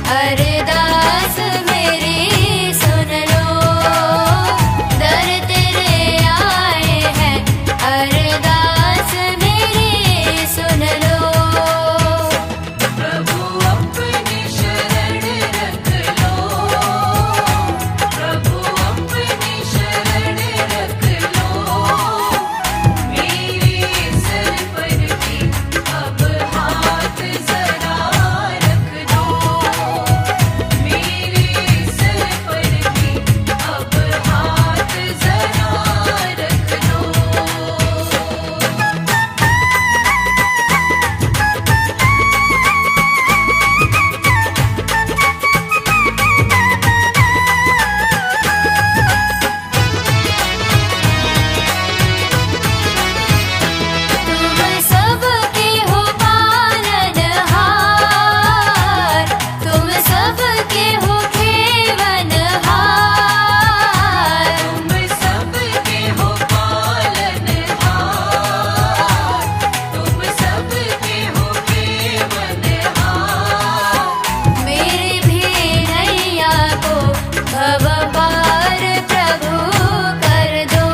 अरदास मेरी सुन लो, दर तेरे आए हैं, अरदास मेरी सुन लो। प्रभु अपनी शरण रख लो, प्रभु अपनी शरण रख लो, मेरे सर पर भी अब हाथ जरा रख दो, मेरे सर पर भी अब हाथ जरा रख दो। तुम सबके हो पालनहार, तुम सबके हो खेवनहार। तुम सबके हो पालनहार, तुम सबके हो केवनहार, मेरे भेड़ैया को भव पार प्रभु कर दो,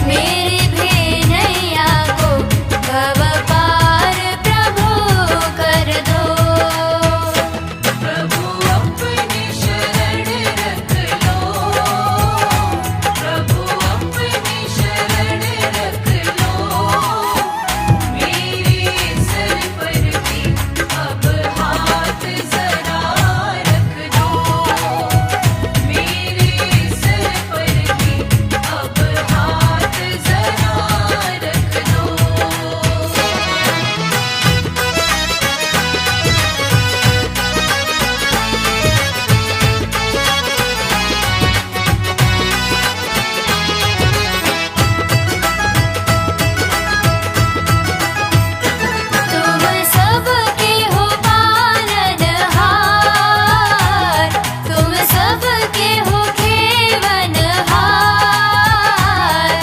मेरे भेड़ैया को भव पार प्रभु कर दो। प्रभु अपनी शरण रख लो, प्रभु अपनी शरण रख लो, मेरे सर पर भी अब हाथ जरा रख दो, मेरे सर पर भी अब हाथ जरा रख दो। तुम सबके हो पालनहार, तुम सबके हो खेवनहार।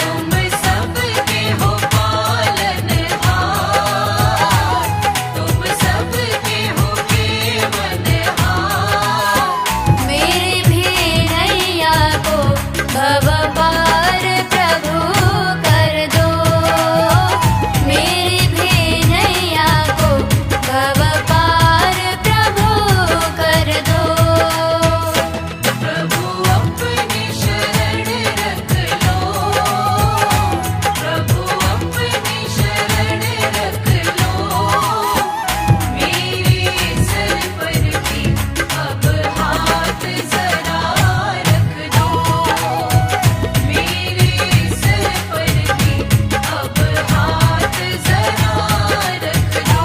तुम सबके हो पालनहार, तुम सबके हो केवनहार, मेरे भेड़ैया को भव पार प्रभु कर दो, मेरे भेड़ैया को भव पार प्रभु कर दो। प्रभु अपनी शरण रख लो, प्रभु अपनी शरण रख लो, मेरे सर पर भी अब हाथ जरा रख दो, मेरे सर पर भी अब हाथ जरा रख दो।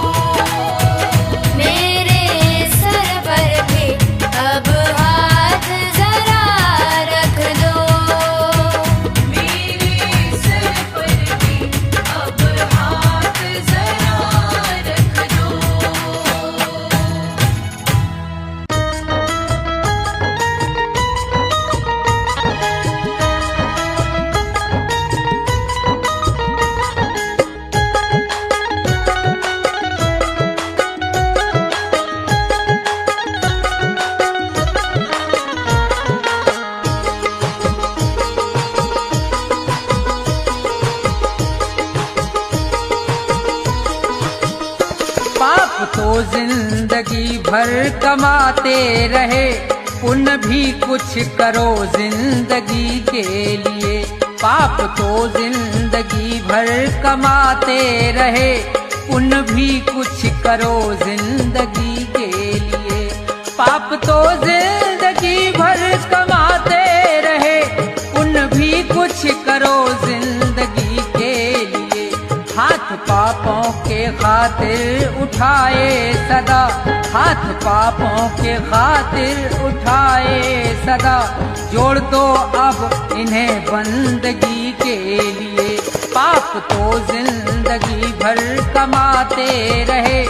मेरे सर पर भी अब हाथ जरा रख दो, मेरे सर पर भी अब हाथ जरा रख दो। पाप तो जिंदगी भर कमाते रहे, पुण्य भी कुछ करो जिंदगी के लिए। पाप तो जिंदगी भर कमाते रहे, पुण्य भी कुछ करो जिंदगी के लिए। पाप तो जिंदगी भर कमाते रहे, पुण्य भी कुछ करो जिंदगी के लिए। हाथ पापों के खातिर उठाए सदा, हाथ पापों के खातिर उठाए सदा, जोड़ दो अब इन्हें बंदगी के लिए। पाप तो जिंदगी भर कमाते रहे,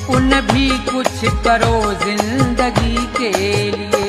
पुण्य भी कुछ करो जिंदगी के लिए।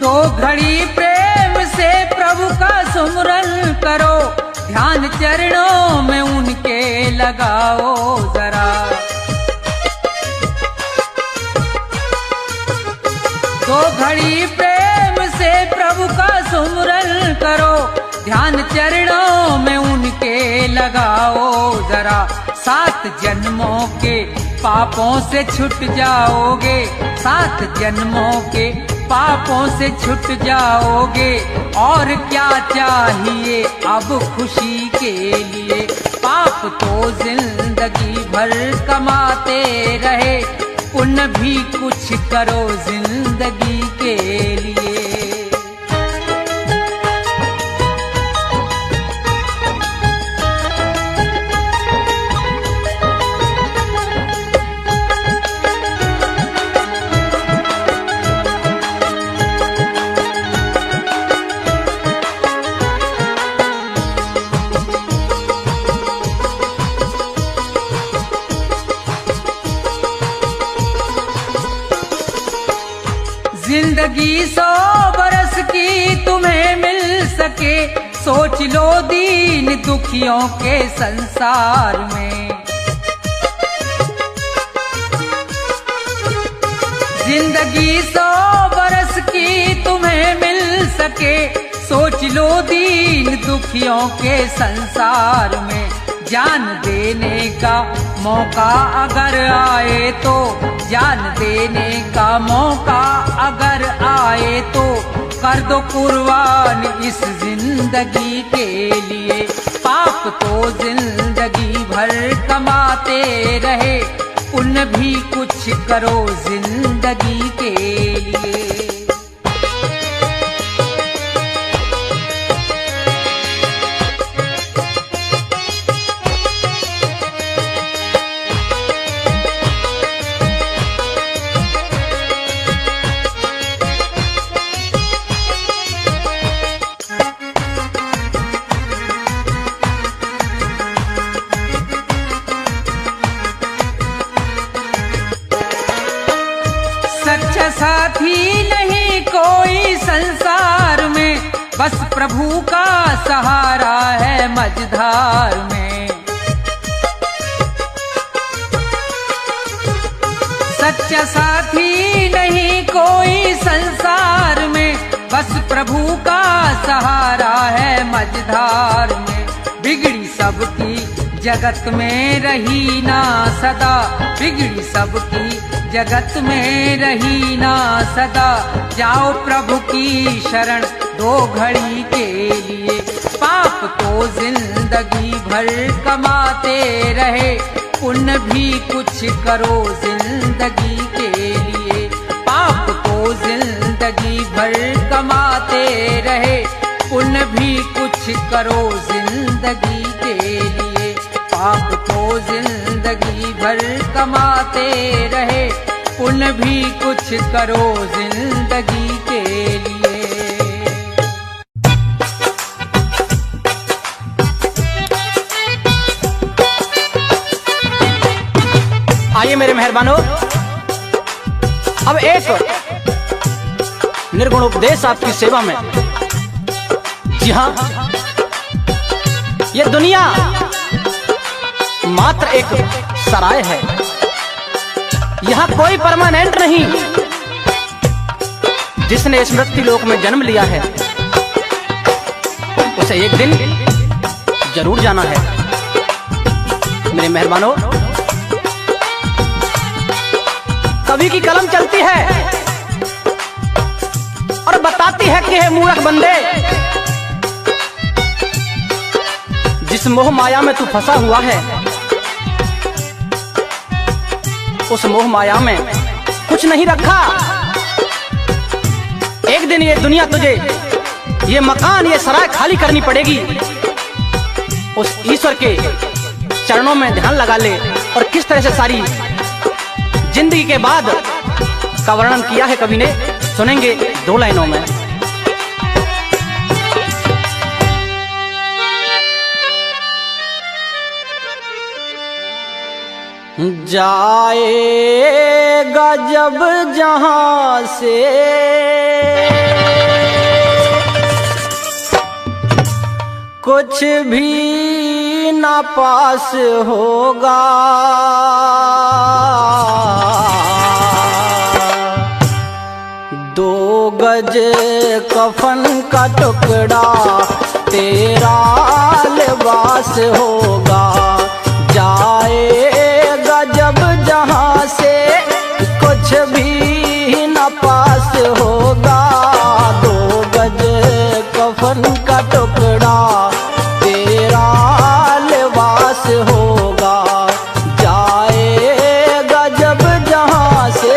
दो घड़ी प्रेम से प्रभु का सुमरन करो, ध्यान चरणों में उनके लगाओ जरा। दो घड़ी प्रेम से प्रभु का सुमरन करो, ध्यान चरणों में उनके लगाओ जरा। 7 जन्मों के पापों से छूट जाओगे, 7 जन्मों के पापों से छूट जाओगे। और क्या चाहिए अब खुशी के लिए, पाप तो जिंदगी भर कमाते रहे, पुण्य भी कुछ करो जिंदगी के लिए। जिंदगी 100 बरस की तुम्हें मिल सके, सोच लो दीन दुखियों के संसार में। जिंदगी 100 बरस की तुम्हें मिल सके, सोच लो दीन दुखियों के संसार में। जान देने का मौका अगर आए तो, जान देने का मौका अगर आए तो, कर दो कुर्बान इस जिंदगी के लिए। पाप तो जिंदगी भर कमाते रहे, पुण्य भी कुछ करो जिंदगी के लिए। सच्चा साथी नहीं कोई संसार में, बस प्रभु का सहारा है मझधार में। सच्चा साथी नहीं कोई संसार में, बस प्रभु का सहारा है मझधार में। बिगड़ी सबकी जगत में रही ना सदा, बिगड़ी सबकी जगत में रही ना सदा। जाओ प्रभु की शरण 2 घड़ी के लिए, पाप तो जिंदगी भर कमाते रहे, पुण्य भी कुछ करो जिंदगी के लिए। पाप तो जिंदगी भर कमाते रहे, पुण्य भी कुछ करो जिंदगी के लिए। पाप तो जिंदगी भर कमाते रहे, पुण्य भी कुछ करो जिंदगी के लिए। आइए मेरे मेहरबानों, अब एक निर्गुण उपदेश आपकी सेवा में। जी हाँ, ये दुनिया मात्र एक सराय है, यहाँ कोई परमानेंट नहीं। जिसने इस मृत्यु लोक में जन्म लिया है, उसे एक दिन जरूर जाना है। मेरे मेहरबानों, कवि की कलम चलती है और बताती है कि हे मूर्ख बंदे, जिस मोह माया में तू फंसा हुआ है, उस मोह माया में कुछ नहीं रखा। एक दिन ये दुनिया तुझे, ये मकान, ये सराय खाली करनी पड़ेगी। उस ईश्वर के चरणों में ध्यान लगा ले और किस तरह से सारी जिंदगी के बाद का वर्णन किया है कवि ने, सुनेंगे 2 लाइनों में। जाएगा जब जहां से कुछ भी ना पास होगा। दो गज कफन का टुकड़ा तेरा लिबास होगा। जाएगा जब जहां से कुछ भी न पास होगा। दो गज कफन का टुकड़ा तेरा लिबास होगा। जाएगा जब जहां से।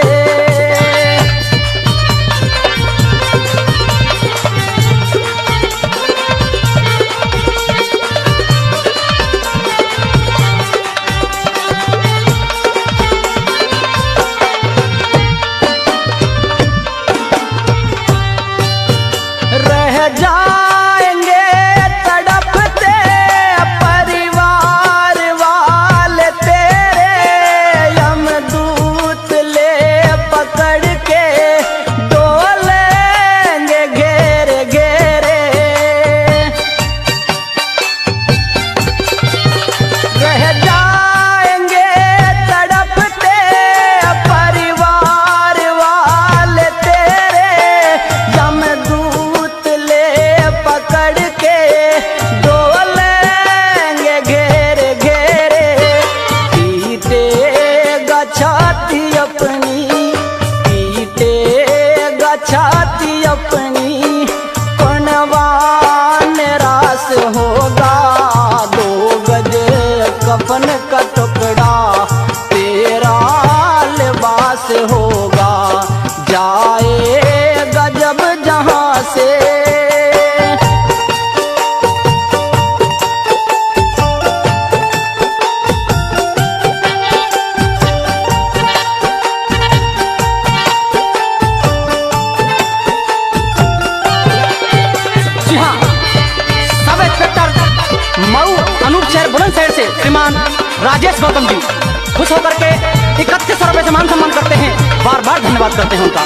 रह जाएंगे तड़पते परिवार वाले तेरे। यमदूत ले पकड़ के डोलेंगे घेरे घेरे। रह जाएंगे तड़पते परिवार वाले तेरे। यमदूत पकड़ के डोलेंगे घेरे घेरे। पीटेगा छाती अपनी, पीटेगा छाती अपनी। कौनवा निराश होगा। दो गज कफन का टुकड़ा तेरा लिबास होगा। जाएगा जब जहां से। मऊ अनूप शहर बुलंदशहर से श्रीमान राजेश गौतम जी खुश होकर के 3100 रुपए से मान सम्मान करते हैं। बार बार धन्यवाद करते हैं उनका।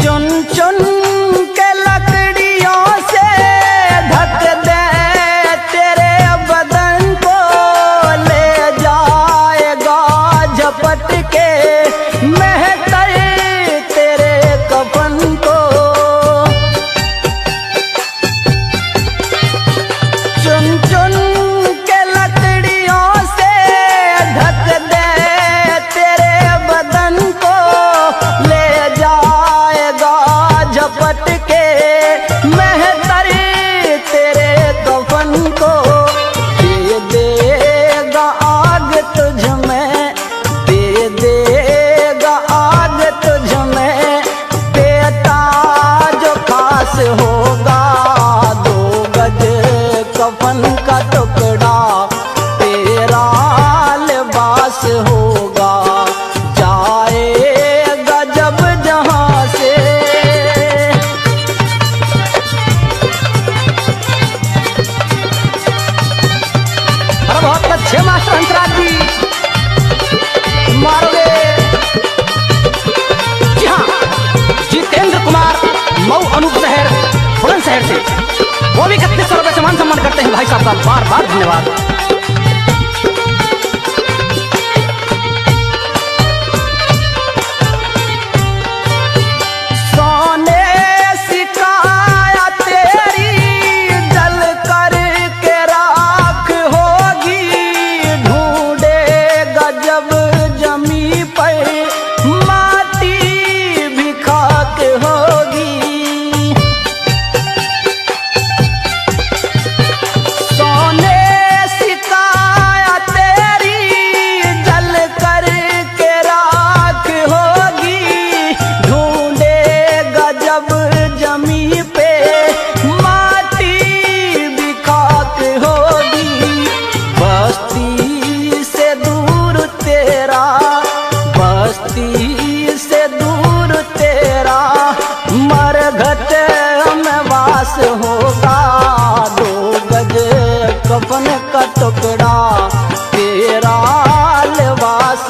चुन चुन के लकड़ियों से ढक दे तेरे बदन को। ले जाएगा झपट के महतर तेरे कफन को। चुन चुन के लकड़ियों से ढक दे तेरे बदन को। ले जाएगा झपट के महतर तेरे कफन को। दे देगा आग तुझ में, दे देगा आग तुझ में। बेटा जो खास होगा। दो गज कफन का टुकड़ा तेरा लिबास होगा। जाएगा जब जहां से। अरे बहुत अच्छे मास्टर हंसराज जी, मारोगे। जी हाँ, जितेंद्र कुमार मऊ अनूप शहर बुलंदशहर से वो भी 3100 रुपए से मान सम्मान करते हैं भाई साहब का। बार बार धन्यवाद। सोने सिकाया तेरी जल कर के राख होगी। ढूंढेगा जब जमी पर माटी भी खाक होगी। सोने सिकाया तेरी जल कर के राख होगी। ढूंढेगा जब जमी पे माटी भी खाक होगी। बस्ती से दूर तेरा, बस्ती से दूर तेरा मरघट में वास होगा। दो गज कफन का टुकड़ा तेरा लिबास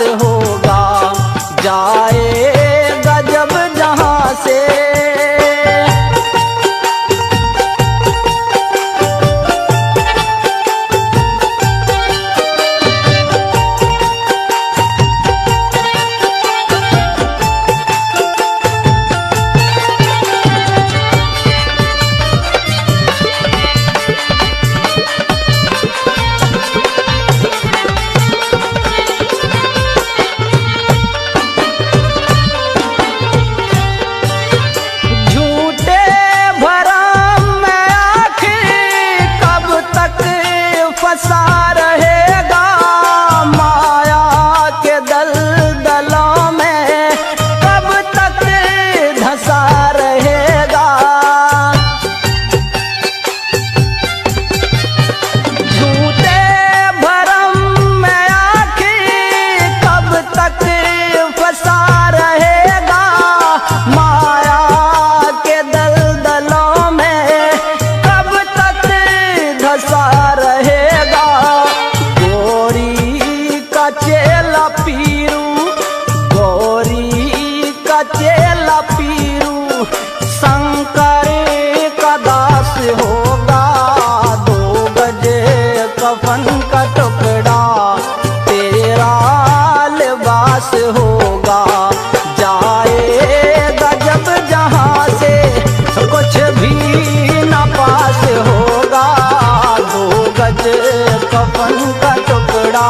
कफन का टुकड़ा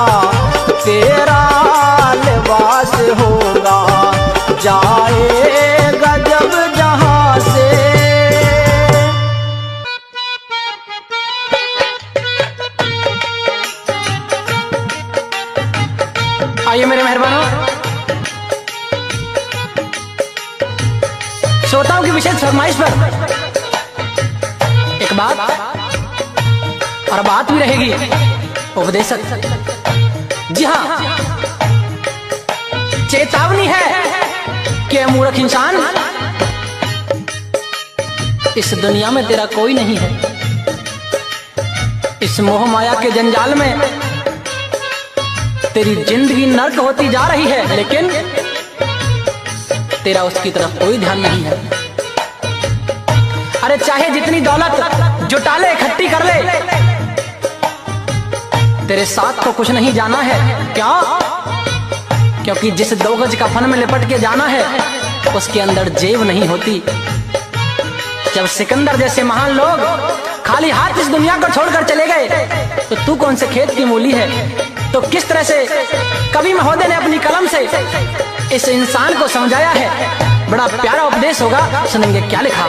तेरा लिबास होगा, जाएगा जब जहां से। आइए मेरे मेहरबानों, श्रोताओं की विशेष फरमाइश पर एक बात और बात भी रहेगी उपदेशक। जी हाँ, चेतावनी है कि मूर्ख इंसान, इस दुनिया में तेरा कोई नहीं है। इस मोह माया के जंजाल में तेरी जिंदगी नर्क होती जा रही है, लेकिन तेरा उसकी तरफ कोई ध्यान नहीं है। अरे चाहे जितनी दौलत जुटा ले, इकट्ठी कर ले, तेरे साथ तो कुछ नहीं जाना है। क्या? क्योंकि जिस 2 गज कफन में लिपट के जाना है उसके अंदर जेब नहीं होती। जब सिकंदर जैसे महान लोग खाली हाथ इस दुनिया को छोड़कर चले गए, तो तू कौन से खेत की मूली है? तो किस तरह से कवि महोदय ने अपनी कलम से इस इंसान को समझाया है। बड़ा प्यारा उपदेश होगा, सुनेंगे क्या लिखा।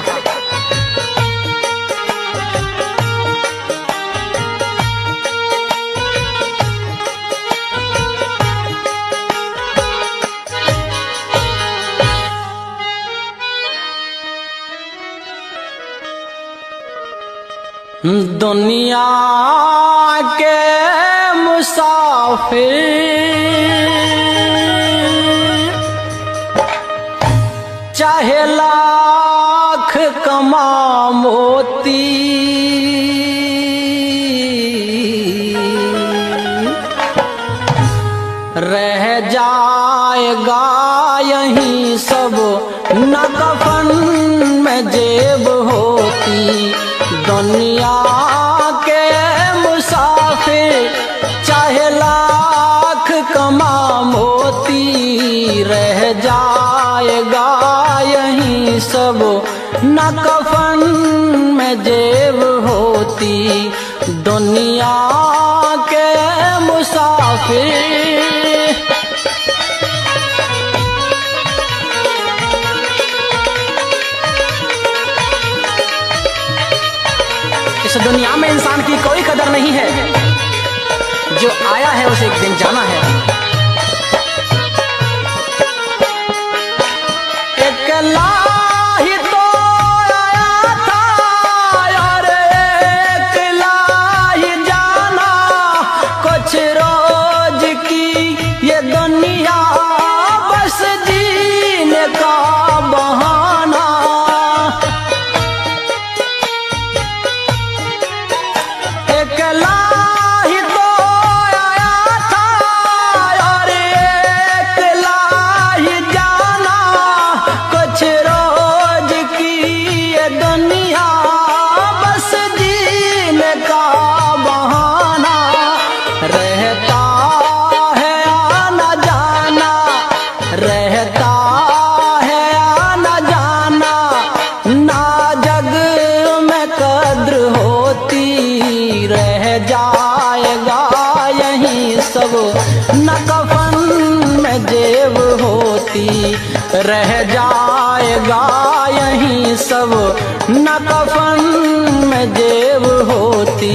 दुनिया के मुसाफिर चाहे लाख कमा मोती, रह जाएगा यहीं सब न कफन में जेब होती। दुनिया के मुसाफिर चाहे लाख कमा मोती, रह जाएगा यहीं सब न कफन में जेब होती। दुनिया के मुसाफिर इस दुनिया में इंसान की कोई कदर नहीं है। जो आया है उसे एक दिन जाना है। अकेला ही तो आया था और अकेला ही जाना, कुछ रोज की ये दुनिया बस जीने का बहाना। अकेला ही तो आया था और अकेला ही जाना, कुछ रोज की ये दुनिया बस जीने का बहाना। रहता है आना जाना, रहता है आना जाना, ना जग में कद्र होती। रह जाएगा यहीं सब न कफन में जेब होती। रह जाएगा यहीं सब न कफन में जेब होती।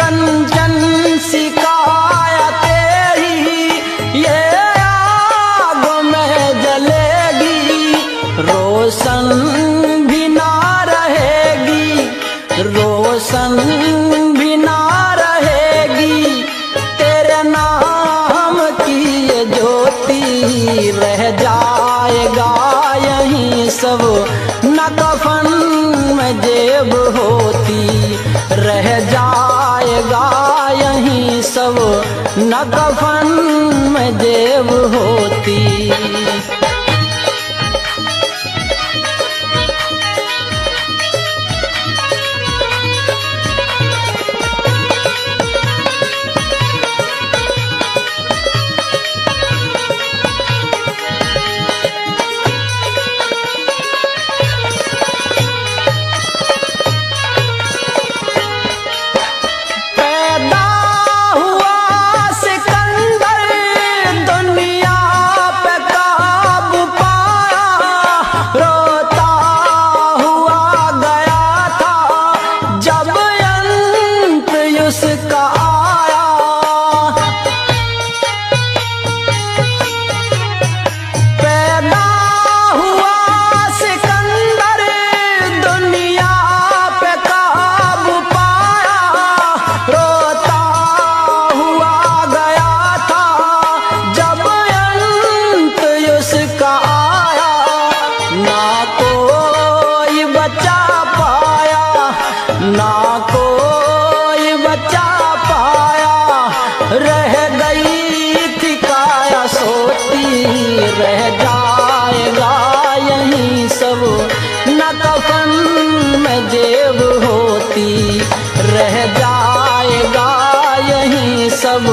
कंचन सिकाया तेरी ये आग में जलेगी, रोशन भी ना रहेगी, रोशन भी ना रहेगी। तेरे नाम की ये ज्योति रह जाएगा यहीं सब, न कफन में जेब होती रह जाएगा यहीं सब, न कफन में जेब होती। रह जाएगा यहीं सब,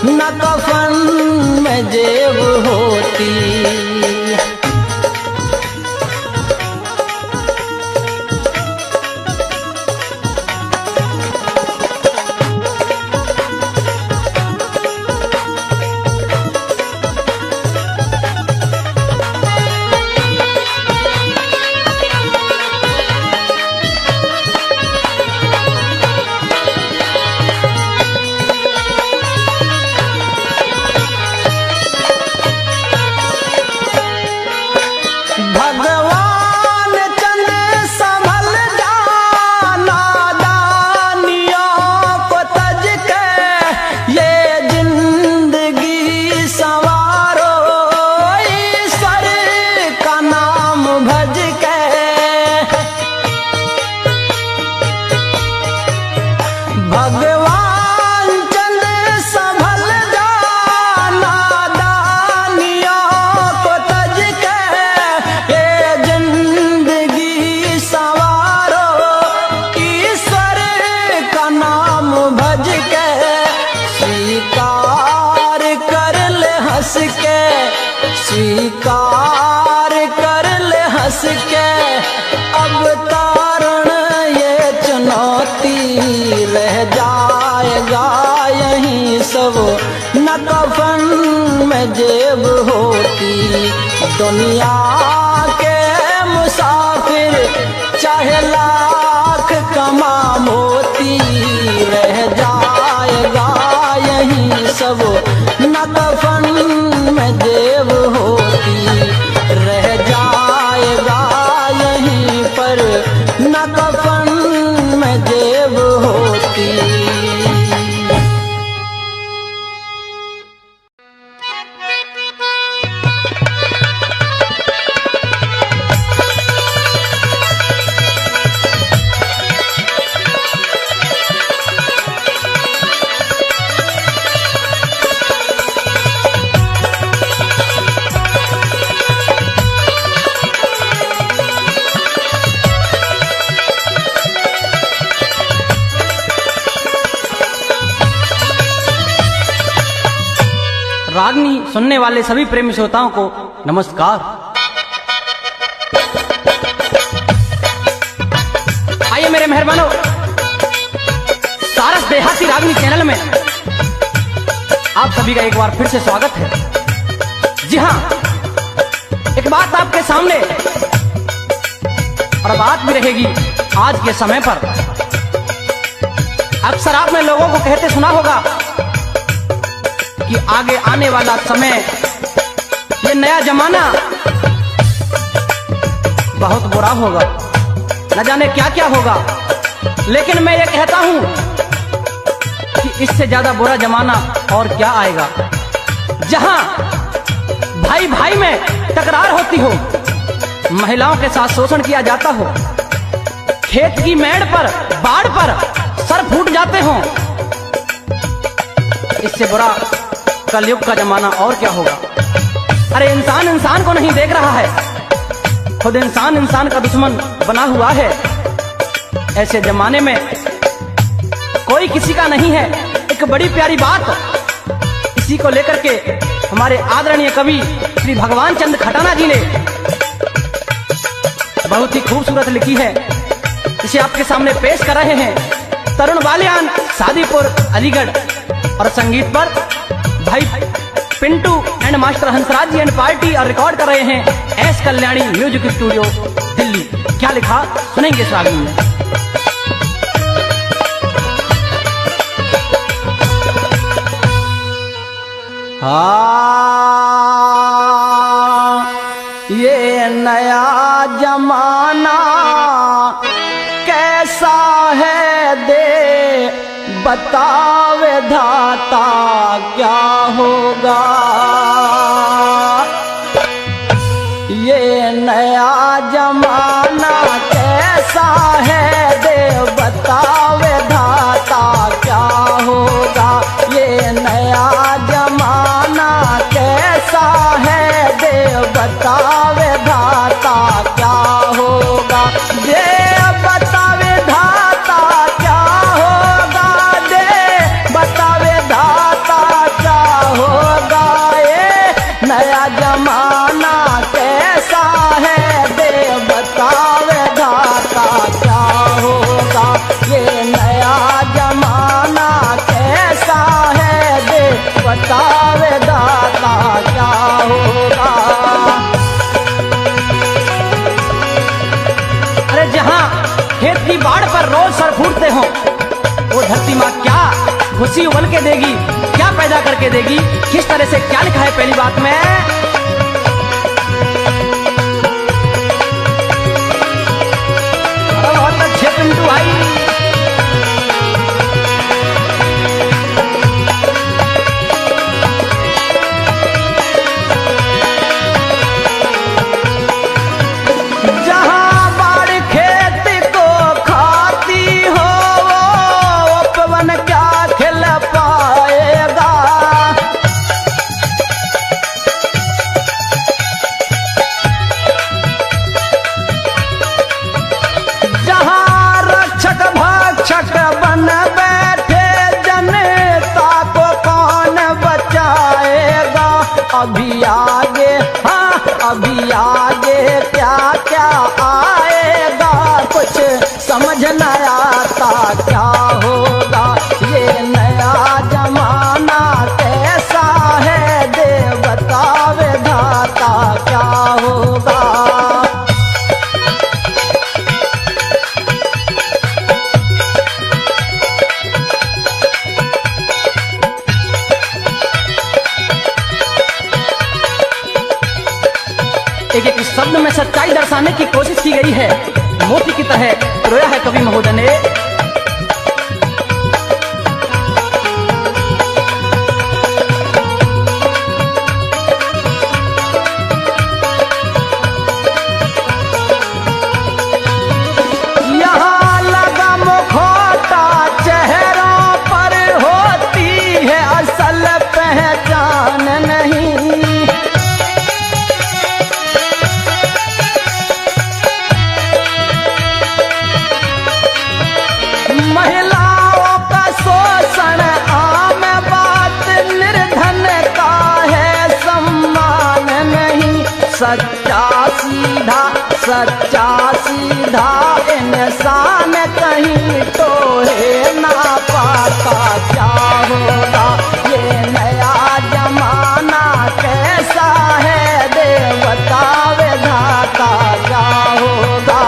न कफन में जेब होती। स्वीकार कर ले हंस के, अब तारण ये चुनौती रह जाएगा यहीं सब, न कफन में जेब होती। दुनिया के मुसाफिर चाहे लाख कमा मोती, रह जाएगा यहीं सब, न कफन में जेब होती। रह जाएगा यहीं पर, न कफन में जेब होती। रागनी सुनने वाले सभी प्रेमी श्रोताओं को नमस्कार। आइए मेरे मेहरबानों, सारस देहाती रागनी चैनल में आप सभी का एक बार फिर से स्वागत है। जी हाँ, एक बात आपके सामने और बात भी रहेगी आज के समय पर। अक्सर आपने लोगों को कहते सुना होगा कि आगे आने वाला समय, ये नया जमाना बहुत बुरा होगा, न जाने क्या क्या होगा। लेकिन मैं ये कहता हूं कि इससे ज्यादा बुरा जमाना और क्या आएगा, जहां भाई भाई में तकरार होती हो, महिलाओं के साथ शोषण किया जाता हो, खेत की मेड़ पर, बाढ़ पर सर फूट जाते हो। इससे बुरा कलयुग का जमाना और क्या होगा। अरे इंसान इंसान को नहीं देख रहा है, खुद इंसान इंसान का दुश्मन बना हुआ है। ऐसे जमाने में कोई किसी का नहीं है। एक बड़ी प्यारी बात इसी को लेकर के हमारे आदरणीय कवि श्री भगवान चंद्र खटाना जी ने बहुत ही खूबसूरत लिखी है, इसे आपके सामने पेश कर रहे हैं तरुण बालियान, सादीपुर, अलीगढ़। और संगीत पर भाई Pintu and master Hansraj ji and party, और रिकॉर्ड कर रहे हैं S Kalyani music studio Delhi. क्या लिखा सुनेंगे इस राग में। ये नया जमाना कैसा है दे बतावे धाता क्या होगा। ये नया जमाना कैसा है दे बतावे धाता क्या होगा। ये नया जमाना कैसा है दे बतावे धाता क्या होगा। दे बतावे धाता क्या होगा, दे बतावे धाता क्या होगा। ये नया जमाना कैसा है दे बतावे धाता क्या होगा। ये नया जमाना कैसा है दे बतावे दाता क्या होगा। अरे जहां खेत की बाढ़ पर रोज सर फूटते हो, वो धरती माँ क्या खुशी उबल के देगी, क्या पैदा करके देगी। किस तरह से क्या लिखा है पहली बात में। बहुत अच्छे पिंटू भाई। जहाँ बाढ़ खेत को खाती हो वो पवन क्या खिल पाएगा। जहाँ रक्षक भक्षक बन बैठे जनता को कौन बचाएगा। अभी आगे, हाँ अभी आगे क्या क्या आएगा, कुछ समझ न आता क्या होगा। ये नया जमाना कैसा है दे बतावे धाता क्या होगा। एक एक शब्द में सच्चाई दर्शाने की कोशिश की गई है। मोती की तरह रोया है कवि महोदय ने। यहाँ लगा मुखौटा चेहरों पर होती है असल पहचान नहीं। महिलाओं का शोषण आम बात, निर्धन का है सम्मान नहीं। सच्चा सीधा इंसान कहीं तो है ना पाता क्या होगा। ये नया जमाना कैसा है दे बतावे धाता क्या होगा।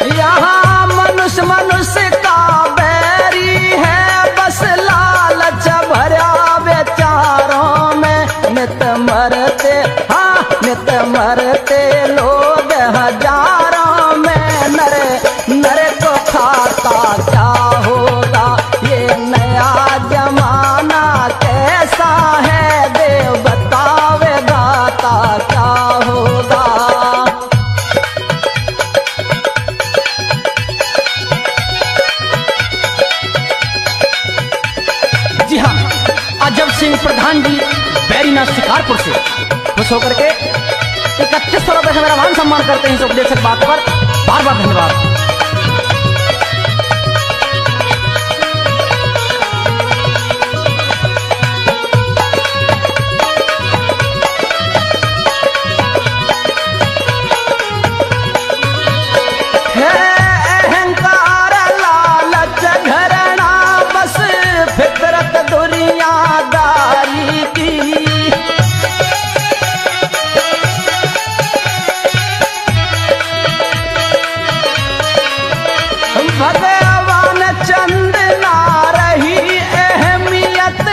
यहाँ मनुष्य मनुष्य का बैरी है, बस लालच भरा विचारों में। नित मरते, हाँ नित मरते लोग हजारों में। नर नर को खाता क्या होगा, ये नया जमाना कैसा है, देव बतावे दाता क्या होगा। जी हाँ, अजब सिंह प्रधान जी बैरीनाथ शिकारपुर से खुश होकर के 3100 रुपए से मेरा मान सम्मान करते हैं इस उपदेशक बात पर। बार बार धन्यवाद। है अहंकार लालच घरना, बस फितरत दुनियादारी की। भगवान चंद ना रही अहमियत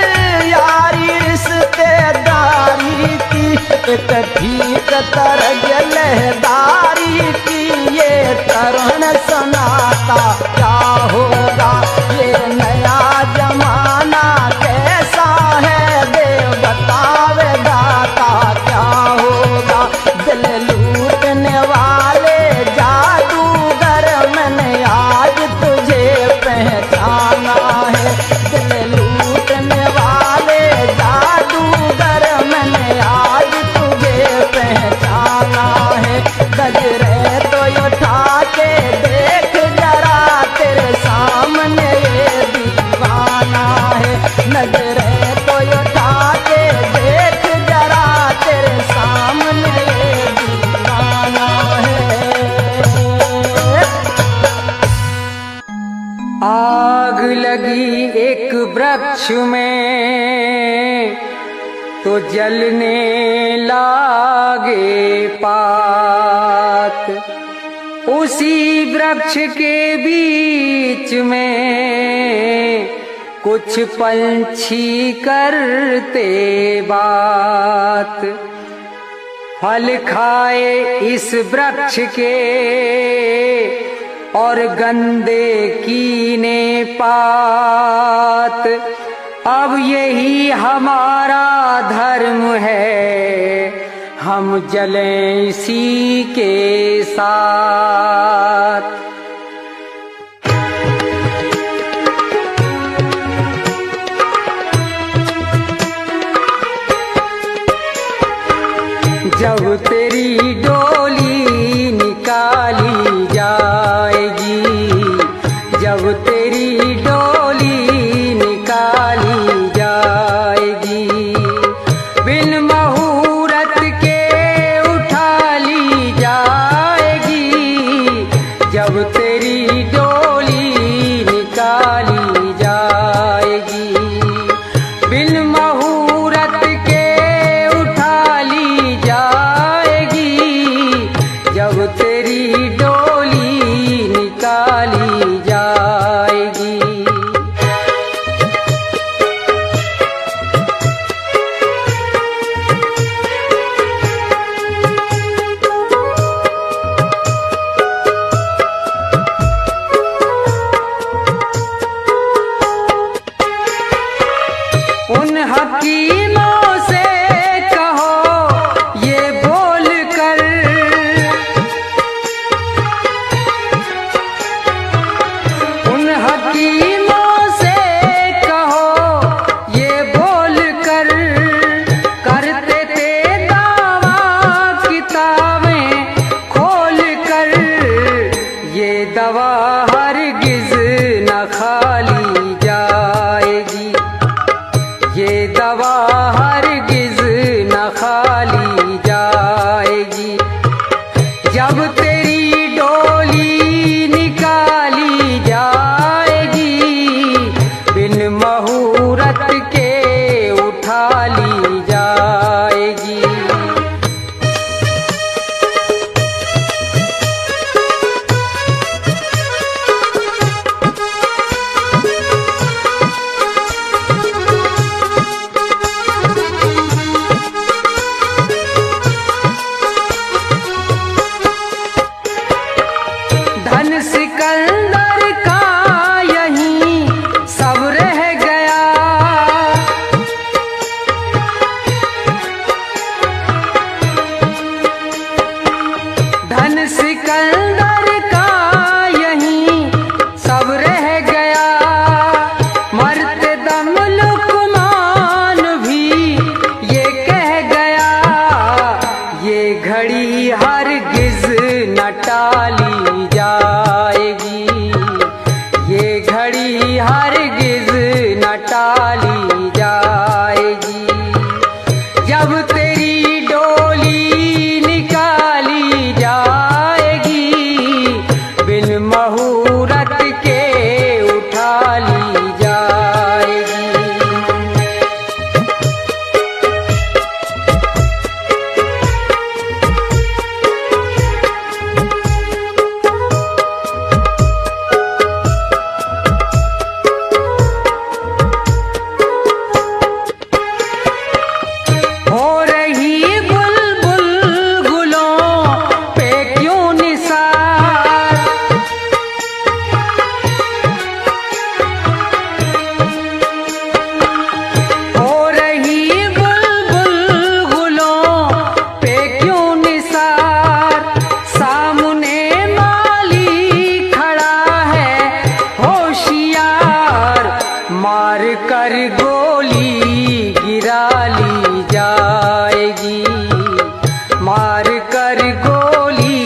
यारी रिश्तेदारी की। एक ठीक तरह लहदारी की, ये तरुण सुनाता क्या होगा, ये नया जमाना कैसा है, देव बतावे दाता क्या होगा। दिल लूटने वाले जादूगर, मैंने आज तुझे पहचाना है। दिल लूटने वाले जादूगर, मैंने आज तुझे पहचाना है। गजरे तो उठा के देख जरा, तेरे सामने ये दीवाना है। नजरे तो उठा के देख जरा, तेरे सामने ये दीवाना है। आग लगी एक वृक्ष में तो जलने लागे पात, उसी वृक्ष के बीच में कुछ पंछी करते बात। फल खाए इस वृक्ष के और गंदे कीने पात। अब यही हमारा धर्म है, हम जलें इसी के साथ। जब तेरी डोली निकाली जाएगी, जब तेरी डोली निकाली जाएगी, बिन मुहूर्त के उठा ली जाएगी। जब तेरी डोली निकाली जाएगी, बिन मुहूर्त के उठा ली जाएगी। जब तेरी डोली निकाली जाएगी। उन हकीमों से कहो ये बोल कर, उन हकीमों से कहो ये बोल कर, करते थे दावा किताबें खोल कर। ये दवा हरगिज न खाली जाएगी, ये दवा हरगिज न खाली जाएगी। जब तेरी डोली निकाली जाएगी, बिन मुहूर्त के उठा ली जाएगी। मुहूर्त के उठा ली जाएगी। हो रही बुलबुल गुलों पे क्यों निसार, हो रही बुलबुल गुलों पे क्यों निसार, सामने माली खड़ा है होशियार, मार कर गोली गिरा ली जाएगी, मार कर गोली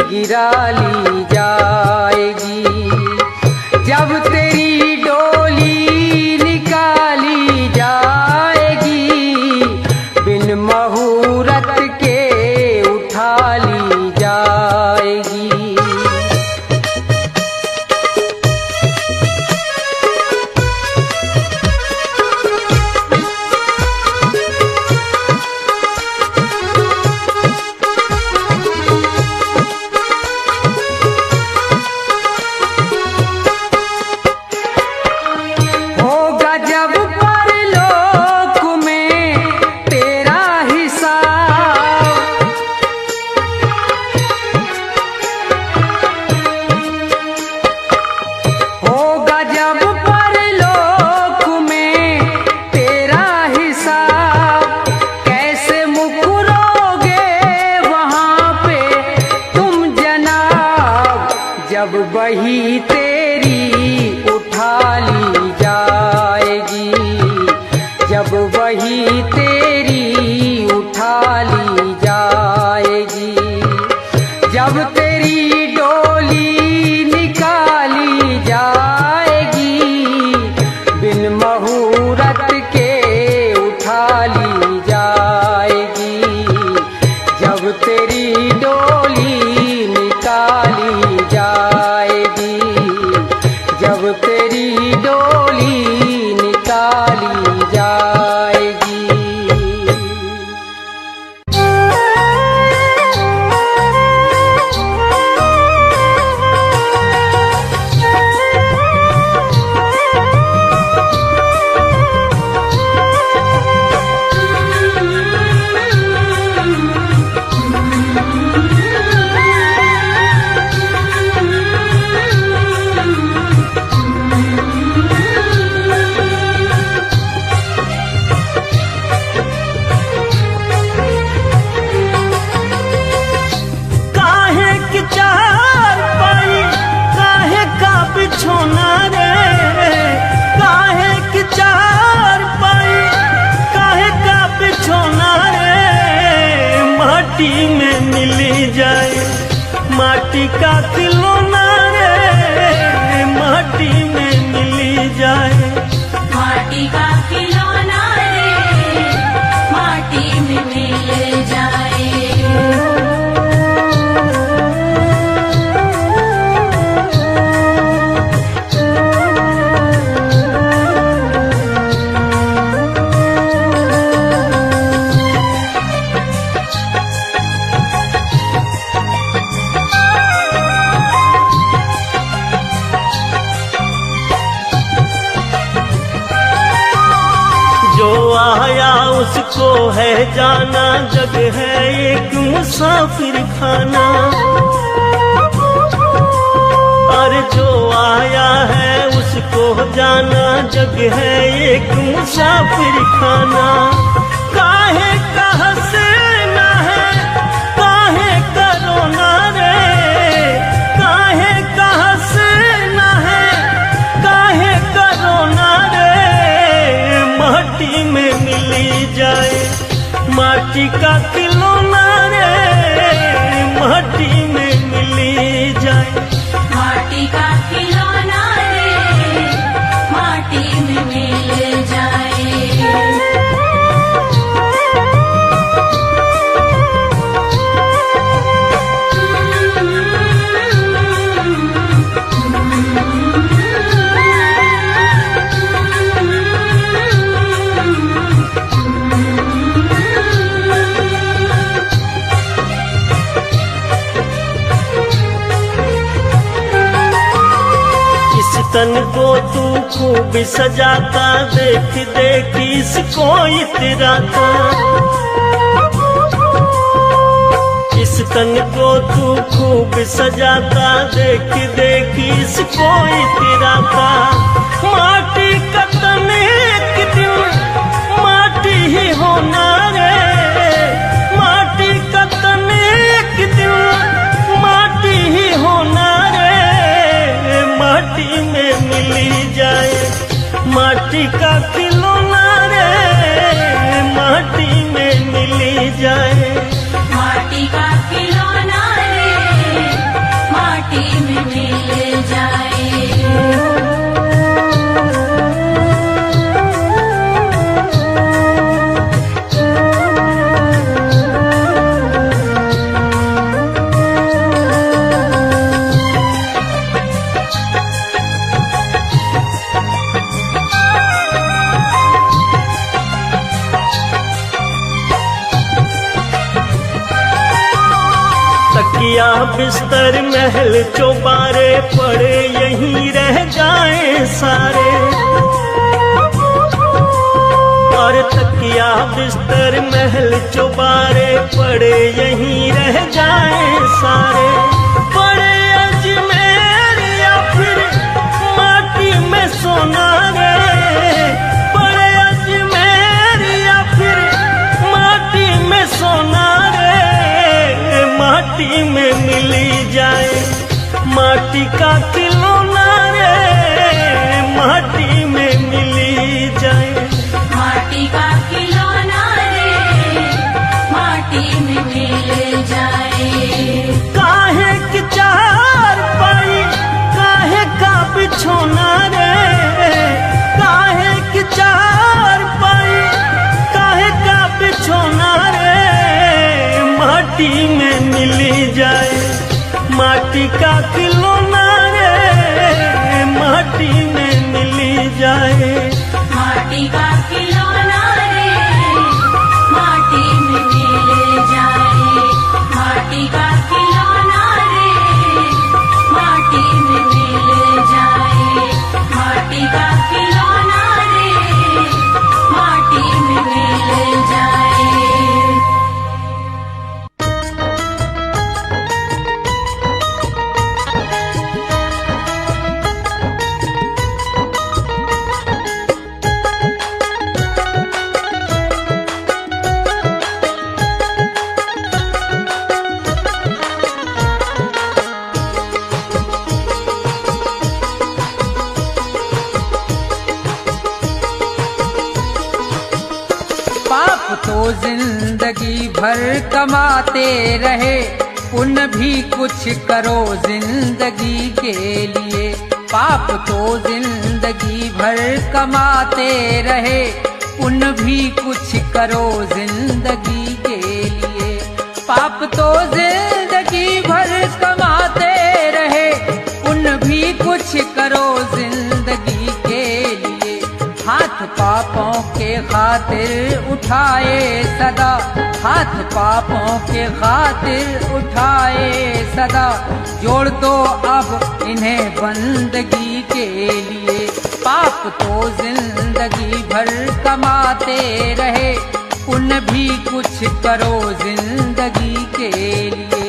गिरा ली जाएगी। जब तेरी डोली निकाली जाएगी, बिन मुहूर्त के उठा ली जाएगी। होगा जब परलोक में तेरा हिसाब, होगा जब परलोक में तेरा हिसाब, कैसे मुकरोगे वहाँ पे तुम जनाब, जब वही तेरी उठा ली जाएगी, जब वही तेरी उठा ली जाएगी। जब तेरी डोली निकाली जाएगी, बिन मुहूर्त के उठा ली जाएगी। जब तेरी डोली निकाली जाएगी, जब तेरी डोली निकाली जाएगी। काहे की चार पाई काहे का बिछोना रे, काहे की चार पाई काहे का बिछोना रे, माटी में मिली जाए माटी का खिलौना रे, माटी में मिली जाए माटी का खिलौना रे, माटी में मिल जाए। जो आया उसको है जाना, जग है एक मुसाफिर खाना। अरे जो आया है उसको जाना, जग है एक मुसाफिर खाना। काहे का हंसना है काहे का रोना रे, काहे का हंसना है काहे का रोना रे, माटी में मिली जाए माटी का खिलौना रे, माटी में मिली जाए माटी का खिलौना रे, माटी में मिल जाए। तन को तू खूब सजाता, देख देख इसको इतराता। इस तन को तू खूब सजाता, देख देख इसको इतराता। माटी का तन एक दिन माटी ही होना रे, माटी का तन एक दिन माटी ही होना रे। माटी में मिली जाए माटी का खिलौना रे, माटी में मिली जाए माटी का खिलौना रे, माटी में मिल जाए। तकिया बिस्तर महल चौबारे पड़े यहीं रह जाए सारे। और तकिया बिस्तर महल चौबारे पड़े यहीं रह जाए सारे। पड़े अजमेर या फिर माटी में सोना रे, पड़े अजमेर या फिर माटी में सोना रे। माटी में मिली जाए माटी का खिलौना रे, माटी में मिली जाए माटी का खिलौना रे, माटी में मिल जाए। काहे की चार पाई काहे का बिछोना रे, काहे की चार पाई काहे का बिछोना रे। माटी में मिली जाए माटी का खिलौना रे, माटी में मिली जाए माटी का खिलौना रे, माटी में मिल जाए। माटी का खिलौना रे, माटी में मिल जाए। माटी का खिलौना रे, माटी में मिल जाए। तो जिंदगी भर कमाते रहे, पुण्य भी कुछ करो जिंदगी के लिए। पाप तो जिंदगी भर कमाते रहे, पुण्य भी कुछ करो जिंदगी के लिए। पाप तो जिंदगी भर कमाते रहे, पुण्य भी कुछ करो जिंदगी के लिए। हाथ पापों के खातिर उठाए सदा, हाथ पापों के खातिर उठाए सदा। जोड़ दो अब इन्हें बंदगी के लिए। पाप तो जिंदगी भर कमाते रहे, पुण्य भी कुछ करो जिंदगी के लिए।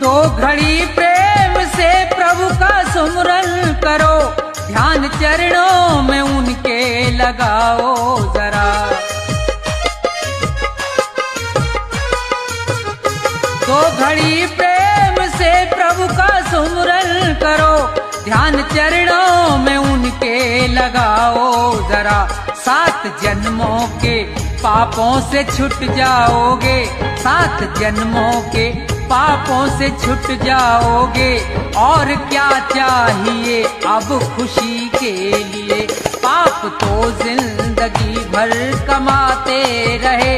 दो घड़ी प्रेम से प्रभु का सुमरन करो, ध्यान चरणों में उनके लगाओ जरा। दो घड़ी प्रेम से प्रभु का सुमरन करो, ध्यान चरणों में उनके लगाओ जरा। 7 जन्मों के पापों से छूट जाओगे, 7 जन्मों के पापों से छूट जाओगे। और क्या चाहिए अब खुशी के लिए। पाप तो जिंदगी भर कमाते रहे,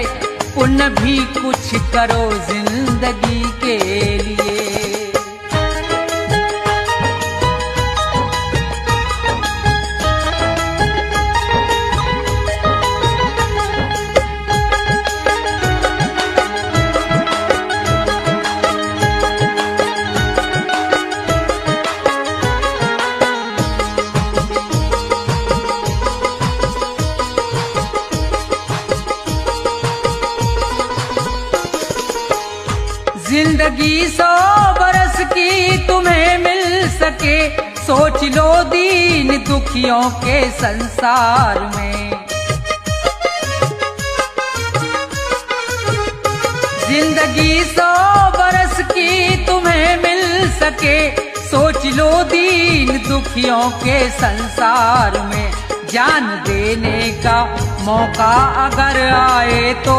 पुण्य भी कुछ करो जिंदगी के लिए। जिंदगी 100 बरस की तुम्हें मिल सके, सोच लो दीन दुखियों के संसार में। जिंदगी 100 बरस की तुम्हें मिल सके, सोच लो दीन दुखियों के संसार में। जान देने का मौका अगर आए तो,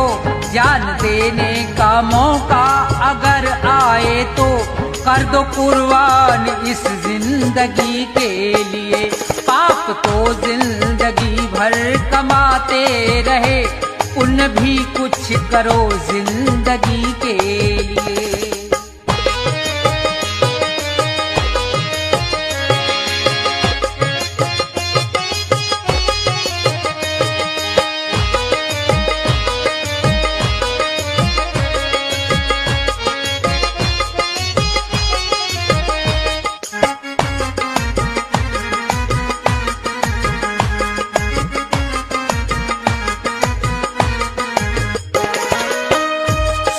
जान देने का मौका अगर आए तो, कर दो कुर्बान इस जिंदगी के लिए। पाप तो जिंदगी भर कमाते रहे, पुण्य भी कुछ करो जिंदगी के लिए।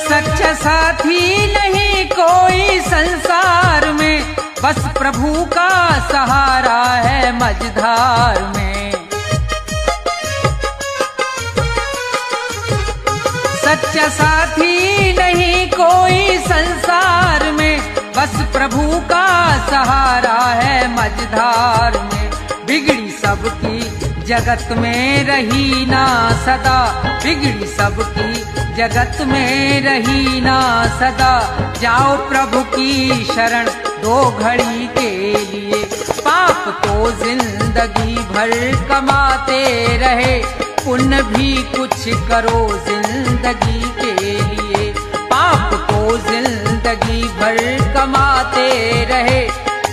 सच्चा साथी नहीं कोई संसार में, बस प्रभु का सहारा है मझधार में। सच्चा साथी नहीं कोई संसार में, बस प्रभु का सहारा है मझधार में। बिगड़ी सबकी जगत में रही ना सदा, बिगड़ी सबकी जगत में रही ना सदा। जाओ प्रभु की शरण दो घड़ी के लिए। पाप तो जिंदगी भर कमाते रहे, पुण्य भी कुछ करो जिंदगी के लिए। पाप तो जिंदगी भर कमाते रहे,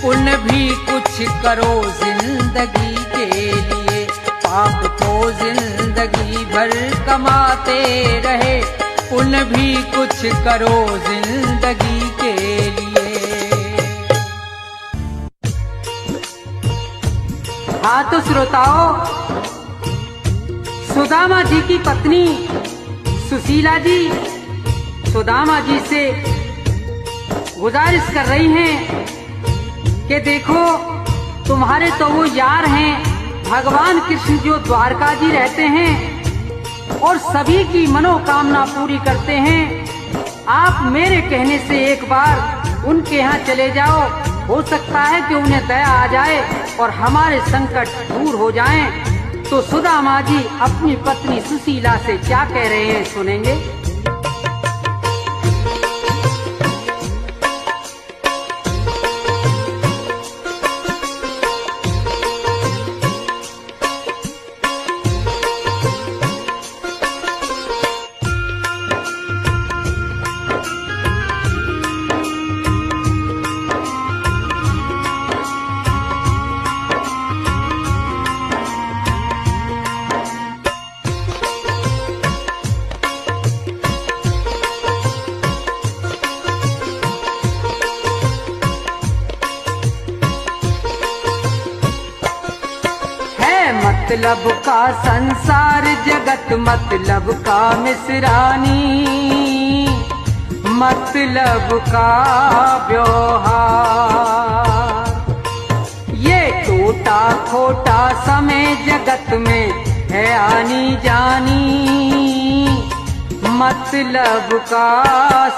पुण्य भी कुछ करो जिंदगी के लिए। पाप तो जिंदगी भर कमाते रहे, पुण्य भी कुछ करो जिंदगी के लिए। हाँ तो श्रोताओं, सुदामा जी की पत्नी सुशीला जी सुदामा जी से गुजारिश कर रही हैं कि देखो, तुम्हारे तो वो यार हैं भगवान कृष्ण जो द्वारका जी रहते हैं और सभी की मनोकामना पूरी करते हैं। आप मेरे कहने से एक बार उनके यहाँ चले जाओ, हो सकता है कि उन्हें दया आ जाए और हमारे संकट दूर हो जाएं। तो सुदामा जी अपनी पत्नी सुशीला से क्या कह रहे हैं सुनेंगे। मतलब का संसार जगत मतलब का मिसरानी, मतलब का व्यवहार। ये टूटा खोटा समय जगत में है आनी जानी, मतलब का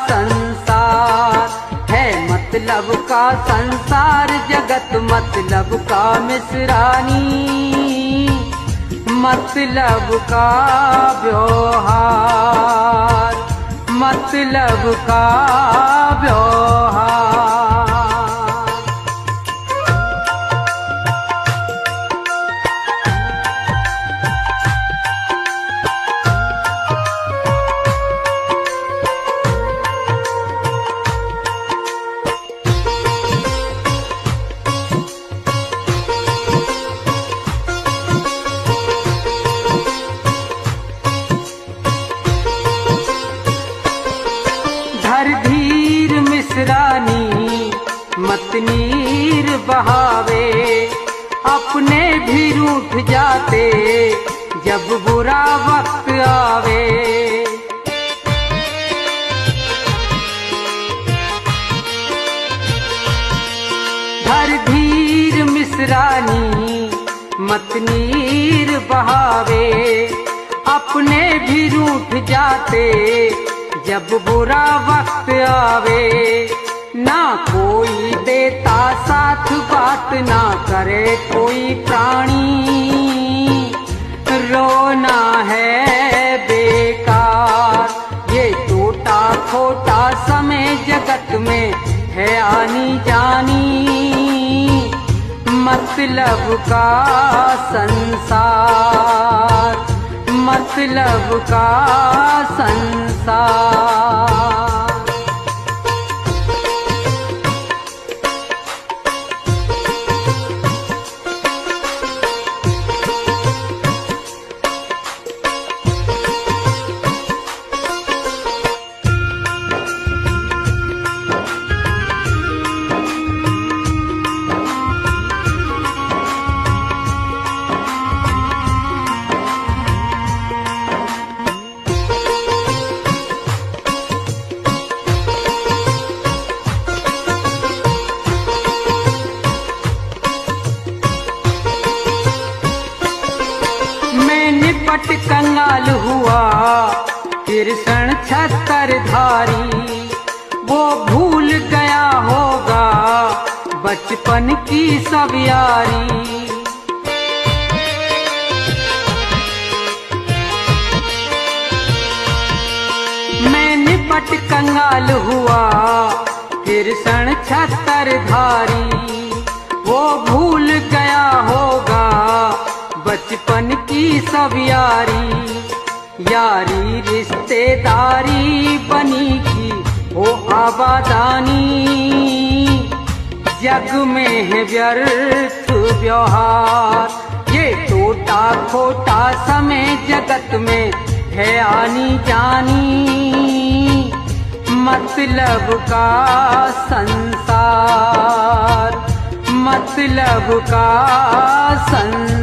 संसार है मतलब का संसार जगत मतलब का मिसरानी, मतलब का व्यवहार, मतलब का व्यवहार। मत नीर बहावे, अपने भी रूठ जाते जब बुरा वक्त आवे। धर धीर मिसरानी मत नीर बहावे, अपने भी रूठ जाते जब बुरा वक्त आवे। ना कोई देता साथ बात ना करे कोई प्राणी, रोना है बेकार ये टूटा खोटा समय जगत में है आनी जानी। मतलब का संसार, मतलब का संसार। निपट कंगाल हुआ तिरसण छत्रधारी, वो भूल गया होगा बचपन की सब यारी। मैं निपट कंगाल हुआ तिरसण छत्रधारी, वो भूल गया होगा बचपन की सब यारी। यारी रिश्तेदारी बनी की हो आबादानी, जग में है व्यर्थ व्यवहार ये टूटा खोटा समय जगत में है आनी जानी। मतलब का संसार, मतलब का संसार।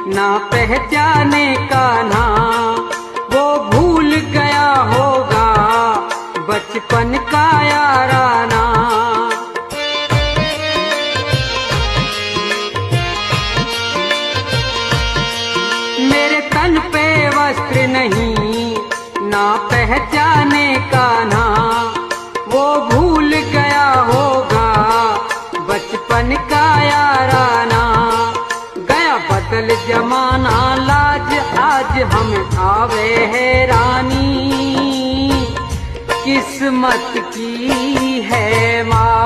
ना पहचाने का ना वो भूल गया होगा बचपन का याराना। मेरे तन पे वस्त्र नहीं ना पहचाने का ना वो भूल गया होगा बचपन का याराना। बदल जमाना लाज आज हमें आवे हैरानी, किस्मत की है माँ।